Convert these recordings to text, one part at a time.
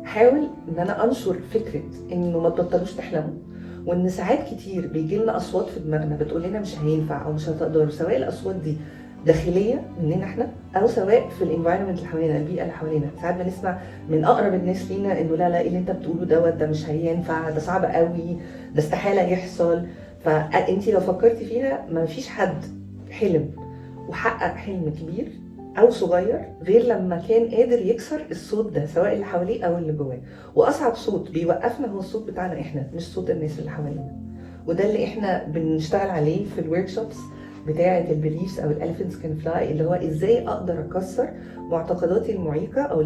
حاول ان انا انشر فكره انه ما تبطلوش تحلموا، وان ساعات كتير بيجي لنا اصوات في دماغنا بتقول لنا مش هينفع او مش هتقدروا، سواء الاصوات دي داخليه مننا احنا او سواء في الانفايرمنت اللي حوالينا، البيئه اللي حوالينا. ساعات بنسمع من اقرب الناس لينا انه لا ايه اللي انت بتقوله ده مش هينفع، ده صعب قوي، ده استحاله يحصل. فانت لو فكرتي فيها ما فيش حد حلم وحقق حلم كبير او صغير غير لما كان قادر يكسر الصوت ده، سواء اللي حواليه او اللي جواه. واصعب صوت بيوقفنا هو الصوت بتاعنا احنا، مش صوت الناس اللي حوالينا. وده اللي احنا بنشتغل عليه في الورك شوبس بتاعه البيليفز او الاليفنتس كان فلاي، اللي هو ازاي اقدر اكسر معتقداتي المعيقه او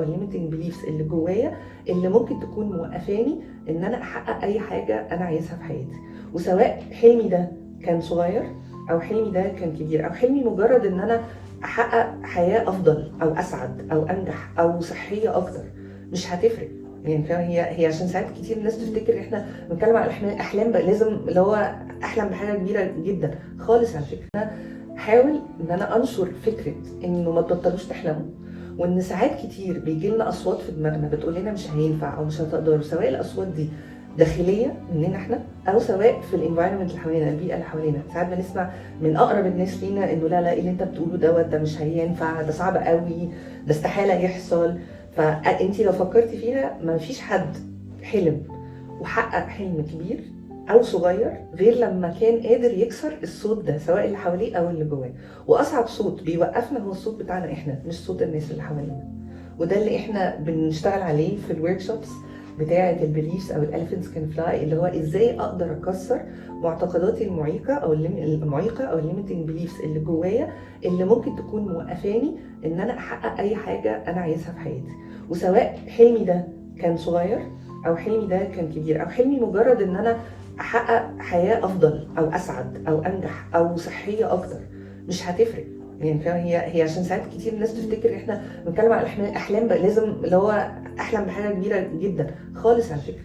الليميتنج بيليفز اللي جوايا، اللي ممكن تكون موقفاني ان انا احقق اي حاجه انا عايزها في حياتي. وسواء حلمي ده كان صغير او حلمي ده كان كبير، او حلمي مجرد ان انا احقق حياه افضل او اسعد او انجح او صحيه اكتر، مش هتفرق. يعني فاهم، هي عشان ساعات كتير الناس تفتكر احنا بنتكلم على الاحلام بقى لازم اللي هو احلم بحاجه كبيره جدا خالص. على فكره حاول ان انا انشر فكره انه ما تبطلوش تحلموا، وان ساعات كتير بيجي لنا اصوات في دماغنا بتقول لنا مش هينفع او مش هتقدروا، سواء الاصوات دي داخليه مننا احنا او سواء في الانفايرمنت اللي حوالينا، البيئه اللي حوالينا. ساعات بنسمع من اقرب الناس لينا انه لا ايه اللي انت بتقوله ده مش هينفع، ده صعب قوي، ده استحاله يحصل. فانت لو فكرتي فيها ما فيش حد حلم وحقق حلم كبير او صغير غير لما كان قادر يكسر الصوت ده، سواء اللي حواليه او اللي جواه. واصعب صوت بيوقفنا هو الصوت بتاعنا احنا، مش صوت الناس اللي حوالينا. وده اللي احنا بنشتغل عليه في الورك شوبس بتاعه البيليفز او الاليفنتس كان فلاي، اللي هو ازاي اقدر اكسر معتقداتي المعيقه او الليميتنج بيليفز اللي جوايا، اللي ممكن تكون موقفاني ان انا احقق اي حاجه انا عايزها في حياتي. وسواء حلمي ده كان صغير او حلمي ده كان كبير، او حلمي مجرد ان انا احقق حياه افضل او اسعد او انجح او صحيه اكتر، مش هتفرق. يعني فاهم، هي عشان ساعات كتير الناس تفتكر احنا بنتكلم على الاحلام بقى لازم اللي هو احلم بحاجه كبيره جدا خالص. على فكره